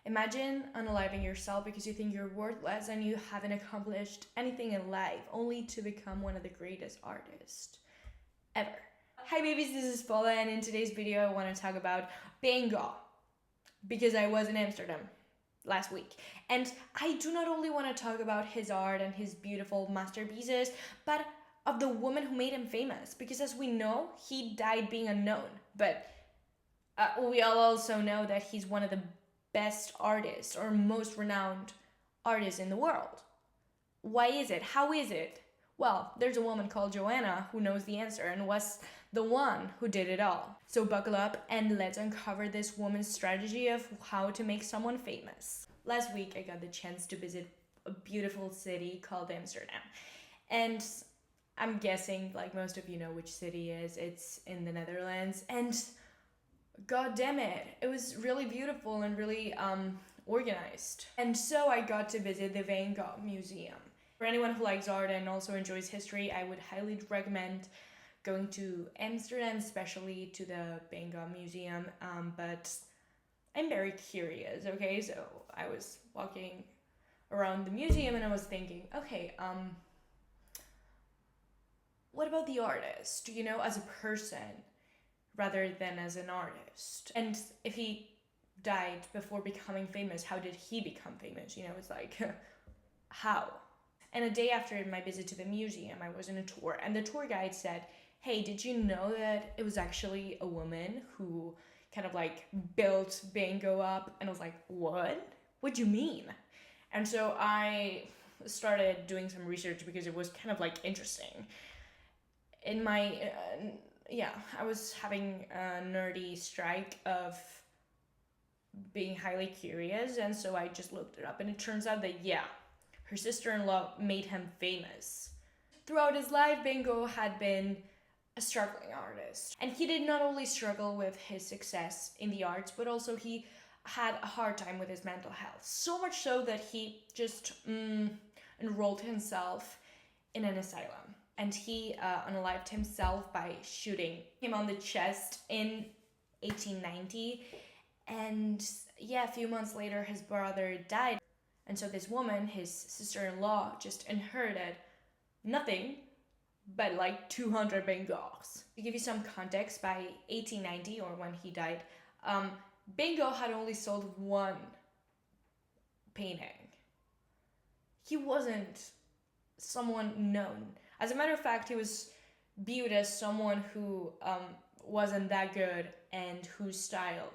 Imagine unaliving yourself because you think you're worthless and you haven't accomplished anything in life, only to become one of the greatest artists ever. Hi babies, this is Paula, and in today's video I want to talk about Van Gogh because I was in Amsterdam last week. And I do not only want to talk about his art and his beautiful masterpieces, but of the woman who made him famous, because as we know, he died being unknown. But we all also know that he's one of the best artists or most renowned artists in the world. Why is it? How is it? Well, there's a woman called Johanna who knows the answer and was the one who did it all. So buckle up and let's uncover this woman's strategy of how to make someone famous. Last week I got the chance to visit a beautiful city called Amsterdam. And I'm guessing like most of you know which city is. It's in the Netherlands, and god damn it, it was really beautiful and really organized. And so I got to visit the Van Gogh Museum. For anyone who likes art and also enjoys history, I would highly recommend going to Amsterdam, especially to the Van Gogh Museum. But I'm very curious, okay? So I was walking around the museum and I was thinking, okay, what about the artist, you know, as a person rather than as an artist? And if he died before becoming famous, how did he become famous? You know, it's like, how? And a day after my visit to the museum, I was on a tour, and the tour guide said, hey, did you know that it was actually a woman who kind of like built Van Gogh up? And I was like, what? What do you mean? And so I started doing some research because it was kind of like interesting. In my, I was having a nerdy strike of being highly curious, and so I just looked it up, and it turns out that, yeah, her sister-in-law made him famous. Throughout his life, Van Gogh had been a struggling artist. And he did not only struggle with his success in the arts, but also he had a hard time with his mental health. So much so that he just enrolled himself in an asylum. And he unalived himself by shooting him on the chest in 1890. And yeah, a few months later, his brother died. And so this woman, his sister-in-law, just inherited nothing but like 200 Van Goghs. To give you some context, by 1890, or when he died, Van Gogh had only sold one painting. He wasn't someone known. As a matter of fact, he was viewed as someone who wasn't that good and whose style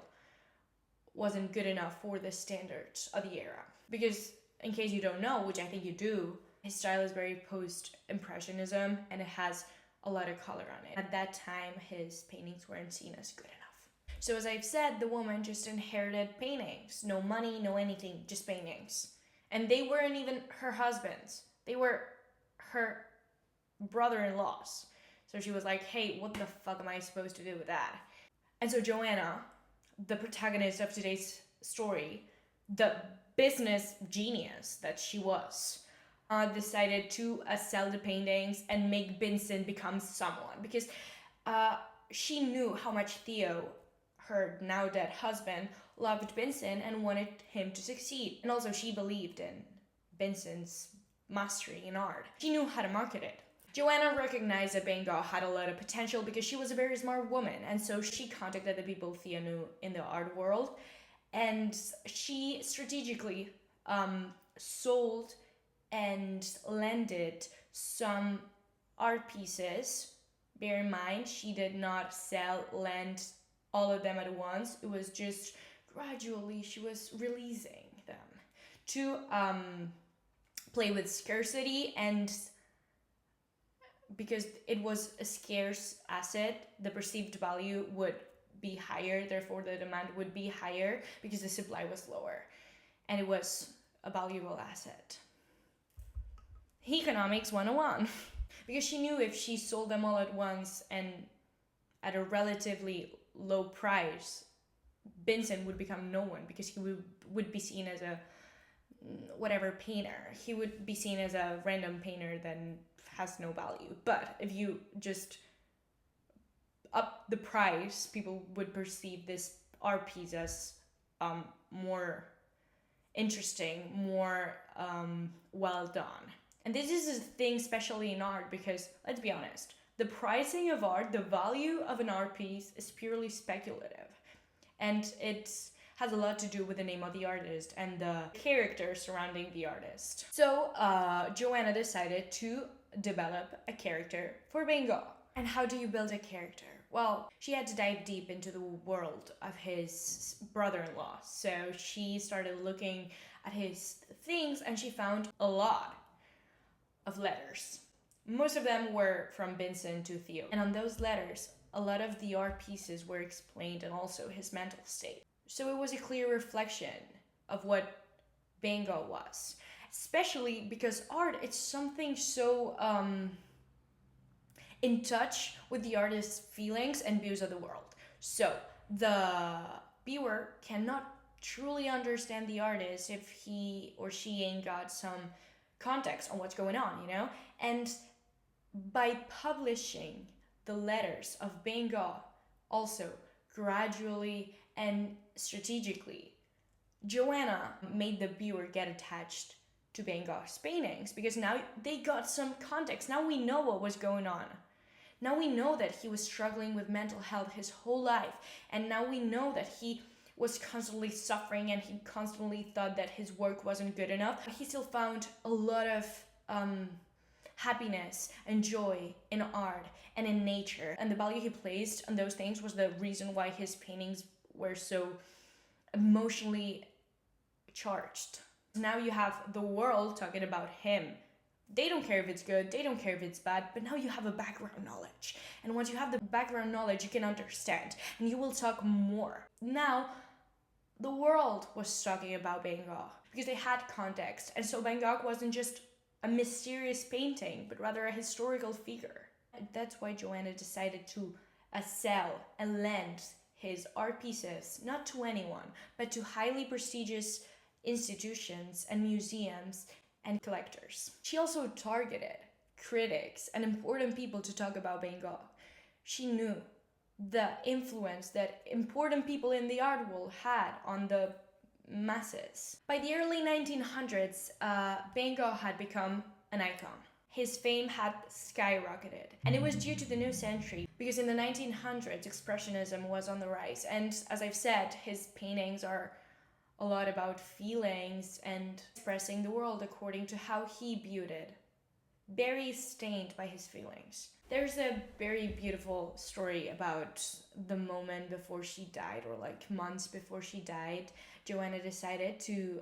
wasn't good enough for the standards of the era. Because, in case you don't know, which I think you do, his style is very post-impressionism and it has a lot of color on it. At that time, his paintings weren't seen as good enough. So as I've said, the woman just inherited paintings. No money, no anything, just paintings. And they weren't even her husband's. They were her brother-in-law's. So she was like, hey, what the fuck am I supposed to do with that? And so Johanna, the protagonist of today's story, the business genius that she was, decided to sell the paintings and make Vincent become someone, because she knew how much Theo, her now dead husband, loved Vincent and wanted him to succeed. And also she believed in Vincent's mastery in art. She knew how to market it. Johanna recognized that Van Gogh had a lot of potential because she was a very smart woman, and so she contacted the people Theo knew in the art world, and she strategically sold and lended some art pieces. Bear in mind, she did not lend all of them at once. It was just gradually she was releasing them to play with scarcity, and because it was a scarce asset, the perceived value would be higher, therefore the demand would be higher because the supply was lower, and it was a valuable asset. Economics 101. Because she knew if she sold them all at once and at a relatively low price, Vincent would become no one, because he would be seen as a whatever painter. He would be seen as a random painter that has no value. But if you just up the price, people would perceive this art piece as more interesting, more well done. And this is a thing, especially in art, because let's be honest, the pricing of art, the value of an art piece is purely speculative. And it has a lot to do with the name of the artist and the character surrounding the artist. So Johanna decided to develop a character for Van Gogh. And how do you build a character? Well, she had to dive deep into the world of his brother-in-law. So she started looking at his things and she found a lot of letters. Most of them were from Vincent to Theo. And on those letters, a lot of the art pieces were explained and also his mental state. So it was a clear reflection of what Van Gogh was. Especially because art, it's something so in touch with the artist's feelings and views of the world. So the viewer cannot truly understand the artist if he or she ain't got some context on what's going on, you know? And by publishing the letters of Van Gogh, also gradually and strategically, Johanna made the viewer get attached to Van Gogh's paintings because now they got some context. Now we know what was going on. Now we know that he was struggling with mental health his whole life. And now we know that he was constantly suffering and he constantly thought that his work wasn't good enough. He still found a lot of happiness and joy in art and in nature. And the value he placed on those things was the reason why his paintings were so emotionally charged. Now you have the world talking about him. They don't care if it's good, they don't care if it's bad, but now you have a background knowledge. And once you have the background knowledge, you can understand and you will talk more. Now, the world was talking about Van Gogh because they had context. And so Van Gogh wasn't just a mysterious painting, but rather a historical figure. And that's why Johanna decided to sell and lend his art pieces, not to anyone, but to highly prestigious institutions and museums and collectors. She also targeted critics and important people to talk about Van Gogh. She knew the influence that important people in the art world had on the masses. By the early 1900s, Van Gogh had become an icon. His fame had skyrocketed, and it was due to the new century, because in the 1900s, Expressionism was on the rise, and as I've said, his paintings are a lot about feelings and expressing the world according to how he viewed it, very stained by his feelings. There's a very beautiful story about the moment before she died, or like months before she died. Johanna decided to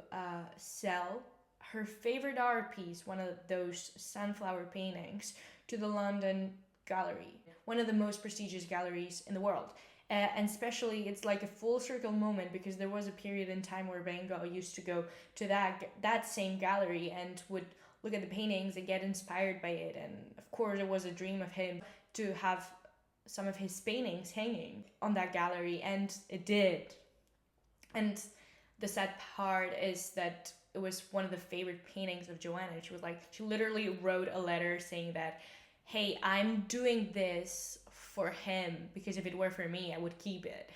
sell her favorite art piece, one of those sunflower paintings, to the London Gallery, one of the most prestigious galleries in the world. And especially, it's like a full circle moment because there was a period in time where Van Gogh used to go to that same gallery and would look at the paintings and get inspired by it. And of course, it was a dream of him to have some of his paintings hanging on that gallery, and it did. And the sad part is that it was one of the favorite paintings of Johanna. She literally wrote a letter saying that, hey, I'm doing this for him because if it were for me, I would keep it.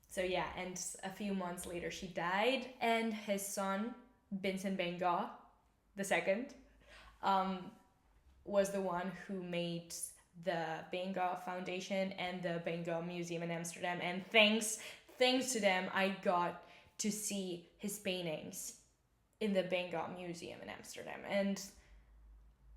So yeah, and a few months later she died, and his son, Vincent van Gogh II, was the one who made the Van Gogh Foundation and the Van Gogh Museum in Amsterdam, and thanks to them, I got to see his paintings in the Van Gogh Museum in Amsterdam, and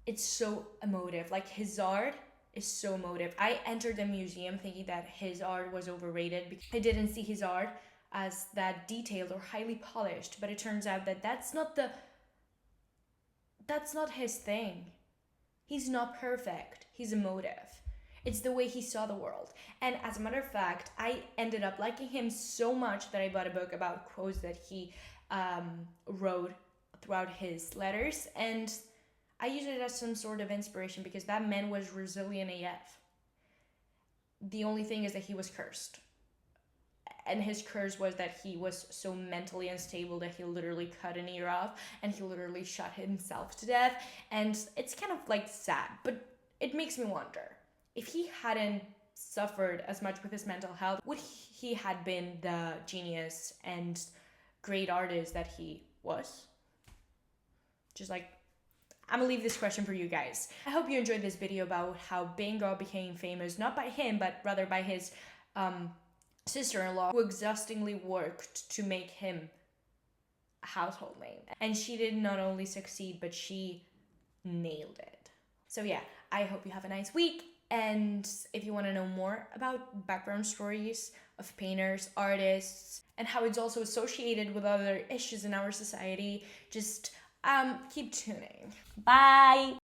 it's so emotive. Like, his art is so emotive. I entered the museum thinking that his art was overrated because I didn't see his art as that detailed or highly polished, but it turns out that that's not his thing. He's not perfect. He's emotive. It's the way he saw the world. And as a matter of fact, I ended up liking him so much that I bought a book about quotes that he wrote throughout his letters, and I use it as some sort of inspiration because that man was resilient AF. The only thing is that he was cursed. And his curse was that he was so mentally unstable that he literally cut an ear off and he literally shot himself to death. And it's kind of like sad, but it makes me wonder, if he hadn't suffered as much with his mental health, would he had been the genius and great artist that he was? Just like, I'm gonna leave this question for you guys. I hope you enjoyed this video about how Van Gogh became famous, not by him, but rather by his sister-in-law, who exhaustingly worked to make him a household name. And she did not only succeed, but she nailed it. So yeah, I hope you have a nice week. And if you want to know more about background stories of painters, artists, and how it's also associated with other issues in our society, just keep tuning. Bye!